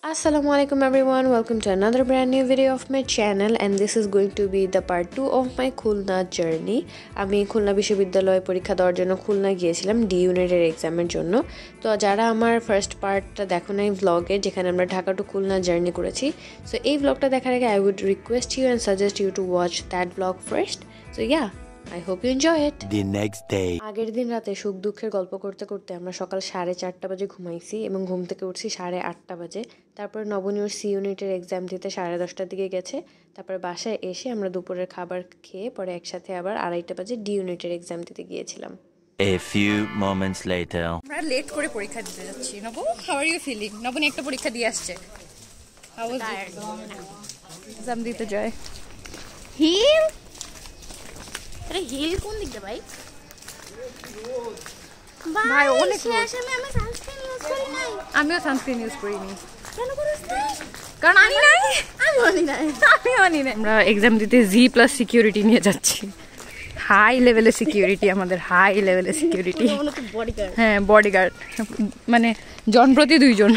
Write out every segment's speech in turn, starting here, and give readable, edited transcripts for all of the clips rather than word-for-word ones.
Assalamualaikum everyone, welcome to another brand new video of my channel and this is going to be the part 2 of my Khulna journey. আমি খুলনা বিশ্ববিদ্যালয়ে পরীক্ষা দেওয়ার জন্য খুলনা গিয়েছিলাম D ইউনিটের এক্সামের জন্য। তো যারা আমার ফার্স্ট পার্টটা দেখো নাই ব্লগে যেখানে আমরা ঢাকা টু খুলনা জার্নি করেছি, সো এই ব্লগটা দেখার আগে I would request you and suggest you to watch that vlog first. So yeah, I hope you enjoy it. The next day. আগের দিন রাতে সুখ দুঃখের গল্প করতে করতে আমরা সকাল 4:30 বাজে ঘুমাইছি এবং ঘুম থেকে উঠছি 8:30 বাজে। তারপর নবনীয়র সি ইউনিটের এক্সাম দিতে 10:30টার দিকে গেছে। তারপর বাসায় এসে আমরা দুপুরের খাবার খেয়ে পরে একসাথে আবার 2:30 বাজে ডি ইউনিটের এক্সাম দিতে গিয়েছিলাম। A few moments later. আমরা লেট করে পরীক্ষা দিতে যাচ্ছি। Nabu, how are you feeling? নবনী একটা পরীক্ষা দিয়ে আসছে। How was it? এক্সাম দিতে যায়। হিল? আরে হিল কোন দিকে ভাই? ভাই অনেক আমি সানস্ক্রিন ইউজ করি নাই। আমিও সানস্ক্রিন ইউজ করিনি। কেন করিস না? কারণ আমি নাই। আমি আনি নাই। আমরা এক্সাম দিতে জি+ সিকিউরিটি নিয়ে যাচ্ছি। হাই লেভেলের সিকিউরিটি, আমাদের হাই লেভেলের সিকিউরিটি। বডিগার্ড। হ্যাঁ, বডিগার্ড, মানে জন প্রতি 2 জন।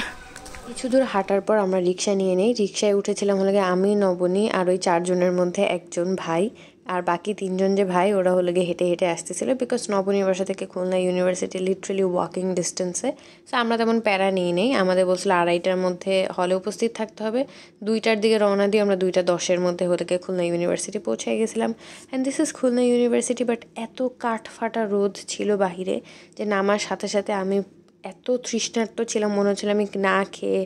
কিছু দূর হাঁটার পর আমরা রিক্সা নিয়ে নেই। রিক্সায় উঠেছিলাম হলো গিয়ে আমি, নবনী আর ওই 4 জনের মধ্যে একজন ভাই, আর বাকি 3 জন যে ভাই ওরা হলো গিয়ে হেঁটে হেঁটে আসতেছিল, বিকজ নবনীর বাসা থেকে খুলনা ইউনিভার্সিটি লিটারালি ওয়াকিং ডিস্টেন্সে। সো আমরা তেমন প্যারা নিয়ে নেই। আমাদের বলছিল 2:30টার মধ্যে হলে উপস্থিত থাকতে হবে। 2টার দিকে রওনা দিয়ে আমরা 2:10-এর মধ্যে হলে গিয়ে খুলনা ইউনিভার্সিটি পৌঁছে গেছিলাম। And this is Khulna university, but এত কাঠ ফাটা রোদ ছিল বাহিরে যে নামার সাথে সাথে আমি এত তৃষ্ণার্ত ছিলাম, মনে হচ্ছিল আমি না খেয়ে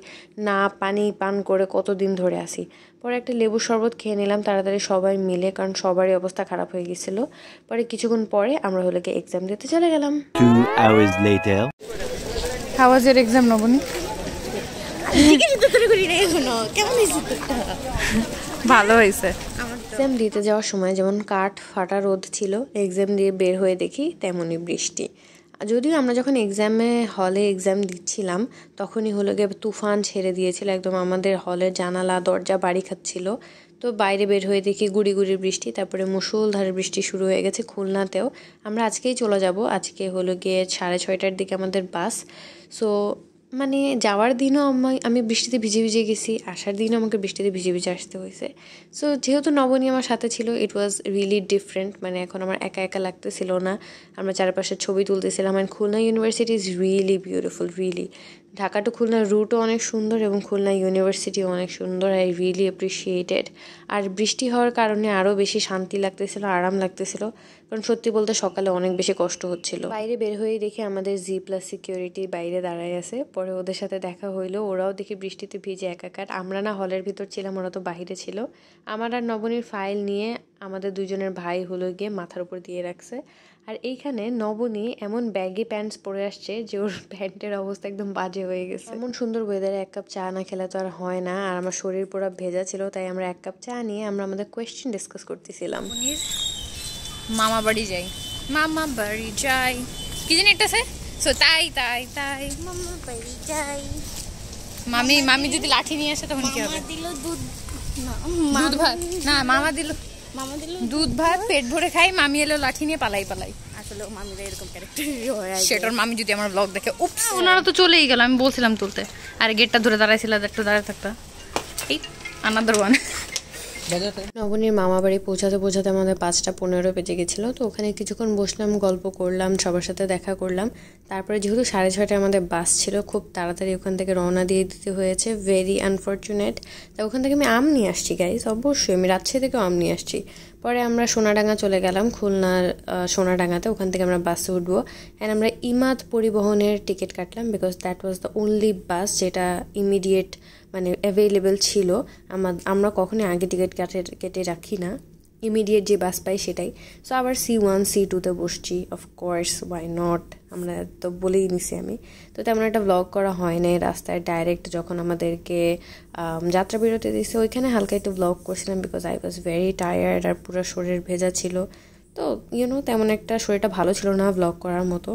না পানি পান করে কতদিন ধরে আসি। পরে একটা লেবু শরবত খেয়ে নিলাম তাড়াতাড়ি সবাই মিলে, কারণ সবারই অবস্থা খারাপ হয়ে গেছিলো। পরে কিছুক্ষণ পরে আমরা হলো গিয়ে এক্সাম দিতে চলে গেলাম। 2 hours later. How was your exam Naboni? কেমন হয়েছে? ভালো হয়েছে। এক্সাম দিতে যাওয়ার সময় যেমন কাঠ ফাটা রোদ ছিল, এক্সাম দিয়ে বের হয়ে দেখি তেমনই বৃষ্টি। যদিও আমরা যখন হলে এক্সাম দিচ্ছিলাম তখনই হলো গিয়ে তুফান ছেড়ে দিয়েছিল, একদম আমাদের হলের জানালা দরজা বাড়ি খাচ্ছিল। তো বাইরে বের হয়ে দেখি গুড়ি গুড়ি বৃষ্টি, তারপরে মুষলধারে বৃষ্টি শুরু হয়ে গেছে খুলনাতেও। আমরা আজকেই চলে যাব, আজকে হলো গিয়ে 6:30টার দিকে আমাদের বাস। সো মানে যাওয়ার দিনও আমি বৃষ্টিতে ভিজে ভিজে গেছি, আসার দিনও আমাকে বৃষ্টিতে ভিজে ভিজে আসতে হয়েছে। সো যেহেতু নবনী আমার সাথে ছিল, ইট ওয়াজ রিয়েলি ডিফারেন্ট, মানে এখন আমার একা একা লাগতেছিল না। আমরা চারপাশে ছবি তুলতেছিলাম। And Khulna university is really beautiful, really. Dhaka to খুলনার রুটও অনেক সুন্দর এবং খুলনা ইউনিভার্সিটিও অনেক সুন্দর। I really appreciated. আর বৃষ্টি হওয়ার কারণে আরও বেশি শান্তি লাগতেছিল, আরাম লাগতেছিল, কারণ সত্যি বলতে সকালে অনেক বেশি কষ্ট হচ্ছিল। বাইরে বের হয়েই দেখি আমাদের জি+ সিকিউরিটি বাইরে দাঁড়ায় আছে। পরে ওদের সাথে দেখা হইলো, ওরাও দেখি বৃষ্টিতে ভিজে একাকার। আমরা না হলের ভিতর ছিলাম, ওরা তো বাহিরে ছিল। আমার আর নবনীর ফাইল নিয়ে আমাদের 2 জনের ভাই হলো গিয়ে মাথার উপর দিয়ে রাখছে। আর এইখানে নবনী এমন ব্যাগি প্যান্টস পরে আসছে যে ওর প্যান্টের অবস্থা একদম বাজে হয়ে গেছে। এমন সুন্দর ওয়েদারে 1 কাপ চা না খেলে তো আর হয় না। আর আমার শরীর পুরো ভেজা ছিল, তাই আমরা 1 কাপ চা নিয়ে আমরা আমাদের কোয়েশ্চেন ডিসকাস করতেছিলাম। মামা বাড়ি যাই, মামা বাড়ি যাই, কি জানি একটা আছে। সো তাই তাই তাই মামা বাড়ি যাই। মামি যদি লাঠি নিয়ে আসে তখন কি হবে? দিল দুধ দুধ ভাত না, মামা দিল দুধ ভাত, পেট ভরে খাই। মামি এলো লাঠি নিয়ে পালাই। আসলে মামিরা এরকম ক্যারেক্টারই হয়। সেটার মামি যদি আমার ব্লগ দেখে, উপস, ওনারা তো চলেই গেল, আমি বলছিলাম তুলতে। আর গেটটা ধরে দাঁড়াইছিল, একটু দাঁড়ায় থাকতা। এই আনাদার ওয়ান। নবনীর মামা বাড়ি পৌঁছাতে পৌঁছাতে আমাদের 5:15 বেজে গেছিলো। তো ওখানে কিছুক্ষণ বসলাম, গল্প করলাম, সবার সাথে দেখা করলাম। তারপরে যেহেতু 6:30টায় আমাদের বাস ছিল, খুব তাড়াতাড়ি ওখান থেকে রওনা দিয়ে দিতে হয়েছে। Very unfortunate. তা ওখান থেকে আমি আম নিয়ে আসছি গাইস, অবশ্যই আমি রাজশাহী থেকেও আম নিয়ে আসছি। পরে আমরা সোনাডাঙ্গা চলে গেলাম, খুলনার সোনাডাঙ্গাতে। ওখান থেকে আমরা বাসে উঠবো। অ্যান্ড আমরা ইমাদ পরিবহনের টিকিট কাটলাম, because that was the only bus যেটা ইমিডিয়েট মানে অ্যাভেলেবেল ছিল। আমরা কখনোই আগে টিকিট কেটে রাখি না, ইমিডিয়েট যে বাস পাই সেটাই। সো আবার C1 C2তে বসছি, অফকোর্স ওয়াই নট, আমরা তো বলেই নিছি আমি। তো তেমন একটা ব্লগ করা হয় নাই। রাস্তায় ডাইরেক্ট যখন আমাদেরকে যাত্রা বিরতি দিয়েছে ওইখানে হালকা একটু ব্লগ করছিলাম, because I was very tired আর পুরো শরীর ভেজা ছিল। তো তেমন একটা শরীরটা ভালো ছিল না ব্লগ করার মতো।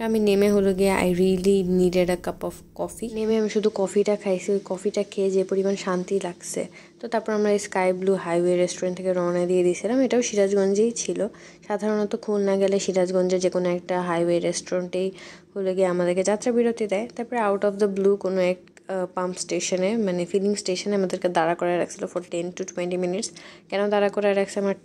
আমি নেমে হলো গিয়ে I really needed a cup of coffee. নেমে আমি শুধু কফিটা খাইছি, ওই কফিটা খেয়ে যে পরিমাণ শান্তি লাগছে। তো তারপর আমরা স্কাই ব্লু হাইওয়ে রেস্টুরেন্ট থেকে রওনা দিয়ে দিয়েছিলাম। এটাও সিরাজগঞ্জেই ছিল। সাধারণত খুলনা গেলে সিরাজগঞ্জে যে কোনো একটা হাইওয়ে রেস্টুরেন্টেই হলো গিয়ে আমাদেরকে যাত্রা বিরতি দেয়। তারপরে আউট অফ দ্য ব্লু কোনো এক পাম্প স্টেশনে মানে ফিলিং স্টেশনে আমাদেরকে দাঁড়া করে রাখছিল ফর 10 to 20 মিনিটস। কেন দাঁড়া করে রাখছে আমার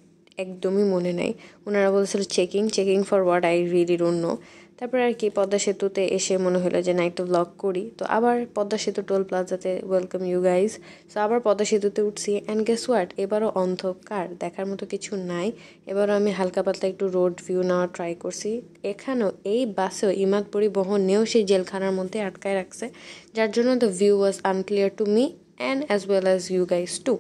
একদমই মনে নাই। ওনারা বলছিল checking for what, I really don't know. তারপরে আর কি পদ্মা সেতুতে এসে মনে হলো যে না একটা ব্লগ করি, তো আবার পদ্মা সেতু টোল প্লাজাতে ওয়েলকাম ইউ গাইজ। সো আবার পদ্মা সেতুতে উঠছি অ্যান্ড গেস হোয়াট, এবারও অন্ধকার, দেখার মতো কিছু নাই। এবারও আমি হালকা পাতলা একটু রোড ভিউ নেওয়ার ট্রাই করছি। এখানেও এই বাসেও ইমাদ পরিবহনেও সেই জেলখানার মধ্যে আটকায় রাখছে, যার জন্য the view was unclear to me and as well as you guys too.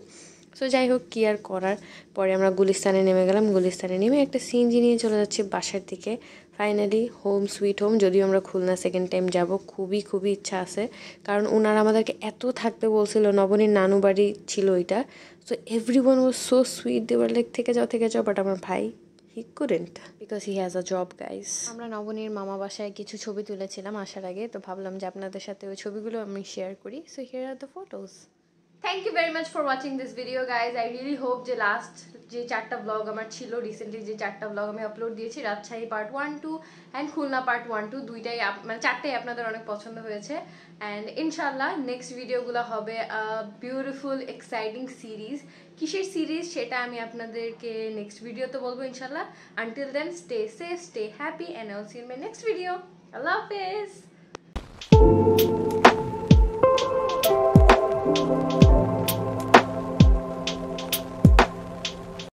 So যাই হোক, কি আর করার। পরে আমরা গুলিস্তানে নেমে গেলাম। গুলিস্তানে নেমে একটা সিএনজি নিয়ে চলে যাচ্ছি বাসার দিকে। Finally home sweet home. যদিও আমরা খুলনা সেকেন্ড টাইম যাব, খুবই খুবই ইচ্ছা আছে, কারণ ওনারা আমাদেরকে এত থাকতে বলছিল। নবনীর নানু বাড়ি ছিল ওইটা। So everyone was so sweet, they were like থেকে যাও, বাট আমার ভাই he couldn't because he has a job guys. আমরা নবনীর মামা বাসায় কিছু ছবি তুলেছিলাম আসার আগে, তো ভাবলাম যে আপনাদের সাথে ওই ছবিগুলো আমি শেয়ার করি। So here are the photos. Thank you very much for watching this video guys. I really hope যে লাস্ট যে 4টা ব্লগ আমার ছিল, রিসেন্টলি যে 4টা ব্লগ আমি আপলোড দিয়েছি, Rajshahi part 1, 2 and Khulna part 1, 2, দুইটাই মানে 4টাই আপনাদের অনেক পছন্দ হয়েছে। অ্যান্ড ইনশাল্লাহ নেক্সট ভিডিওগুলো হবে বিউটিফুল এক্সাইটিং সিরিজ। কিসের সিরিজ সেটা আমি আপনাদেরকে নেক্সট ভিডিওতে বলবো ইনশাল্লাহ। Until then stay safe, stay happy and I will see you in my next video. আল্লাহ হাফেজ।